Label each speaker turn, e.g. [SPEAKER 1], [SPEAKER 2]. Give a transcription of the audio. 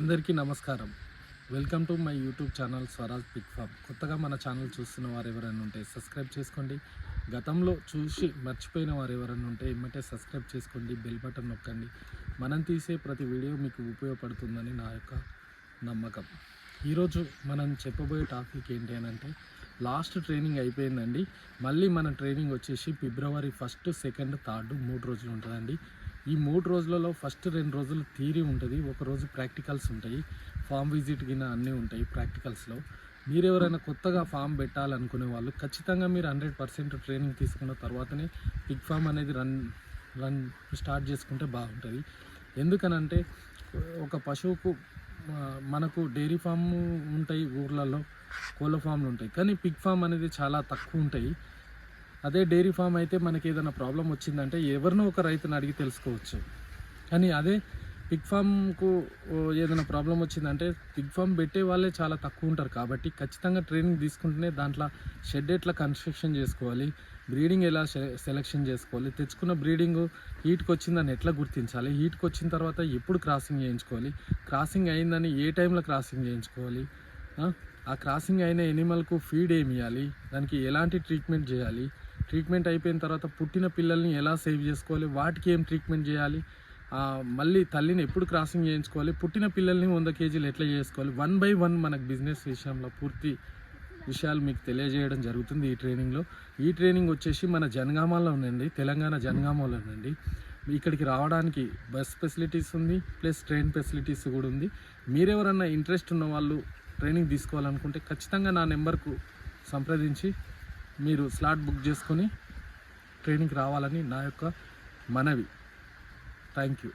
[SPEAKER 1] అందరికీ నమస్కారం. Welcome to my YouTube channel Swaraj pig farm. కొత్తగా మన ఛానల్ చూస్తున్న వారు ఎవరైనా ఉంటే సబ్స్క్రైబ్ చేసుకోండి. గతంలో చూసి మర్చిపోయిన వారు ఎవరైనా ఉంటే ఇమ్మటే సబ్స్క్రైబ్ చేసుకోండి, బెల్ బటన్ నొక్కండి. మనం తీసే ప్రతి వీడియో మీకు ఉపయోగపడుతుందని నా యొక్క నమ్మకం. ఈరోజు మనం చెప్పబోయే టాపిక్ ఏంటి అని అంటే, లాస్ట్ ట్రైనింగ్ అయిపోయిందండి. మళ్ళీ మన ట్రైనింగ్ వచ్చేసి ఫిబ్రవరి 1, 2, 3 3 రోజులు ఉంటుందండి. ఈ 3 రోజులలో ఫస్ట్ 2 రోజులు థియరీ ఉంటుంది, ఒకరోజు ప్రాక్టికల్స్ ఉంటాయి. ఫామ్ విజిట్ గిన అన్నీ ఉంటాయి ప్రాక్టికల్స్లో. మీరు ఎవరైనా కొత్తగా ఫామ్ పెట్టాలనుకునే వాళ్ళు ఖచ్చితంగా మీరు 100% ట్రైనింగ్ తీసుకున్న తర్వాతనే పిగ్ ఫామ్ అనేది రన్ స్టార్ట్ చేసుకుంటే బాగుంటుంది. ఎందుకనంటే ఒక పశువుకు మనకు డైరీ ఫామ్ ఉంటాయి, ఊర్లలో కోళ్ళ ఫామ్లు ఉంటాయి, కానీ పిగ్ ఫామ్ అనేది చాలా తక్కువ ఉంటాయి. అదే డైరీ ఫామ్ అయితే మనకి ఏదైనా ప్రాబ్లం వచ్చిందంటే ఎవరినో ఒక రైతుని అడిగి తెలుసుకోవచ్చు. కానీ అదే పిగ్ ఫామ్కు ఏదైనా ప్రాబ్లం వచ్చిందంటే పిగ్ ఫామ్ పెట్టే వాళ్ళే చాలా తక్కువ ఉంటారు. కాబట్టి ఖచ్చితంగా ట్రైనింగ్ తీసుకుంటేనే దాంట్లో షెడ్ ఎట్లా కన్స్ట్రక్షన్ చేసుకోవాలి, బ్రీడింగ్ ఎలా సెలెక్షన్ చేసుకోవాలి, తెచ్చుకున్న బ్రీడింగ్ హీట్కి వచ్చిందని ఎట్లా గుర్తించాలి, హీట్కి వచ్చిన తర్వాత ఎప్పుడు క్రాసింగ్ చేయించుకోవాలి, క్రాసింగ్ అయిందని ఏ టైంలో క్రాసింగ్ చేయించుకోవాలి, ఆ క్రాసింగ్ అయిన ఎనిమల్కు ఫీడ్ ఏమి ఇవ్వాలి, దానికి ఎలాంటి ట్రీట్మెంట్ చేయాలి, ట్రీట్మెంట్ అయిపోయిన తర్వాత పుట్టిన పిల్లల్ని ఎలా సేవ్ చేసుకోవాలి, వాటికి ఏం ట్రీట్మెంట్ చేయాలి, మళ్ళీ తల్లిని ఎప్పుడు క్రాసింగ్ చేయించుకోవాలి, పుట్టిన పిల్లల్ని 100 కేజీలు ఎట్లా చేసుకోవాలి, 1 by 1 మనకు బిజినెస్ విషయంలో పూర్తి విషయాలు మీకు తెలియజేయడం జరుగుతుంది ఈ ట్రైనింగ్లో. ఈ ట్రైనింగ్ వచ్చేసి మన జనగామలో ఉందండి, తెలంగాణ జనగామలో ఉందండి. ఇక్కడికి రావడానికి బస్ ఫెసిలిటీస్ ఉంది, ప్లస్ ట్రైన్ ఫెసిలిటీస్ కూడా ఉంది. మీరెవరన్నా ఇంట్రెస్ట్ ఉన్న వాళ్ళు ట్రైనింగ్ తీసుకోవాలనుకుంటే ఖచ్చితంగా నా నెంబర్కు సంప్రదించి మీరు స్లాట్ బుక్ చేసుకొని ట్రైనింగ్కి రావాలని నా యొక్క మనవి. Thank you.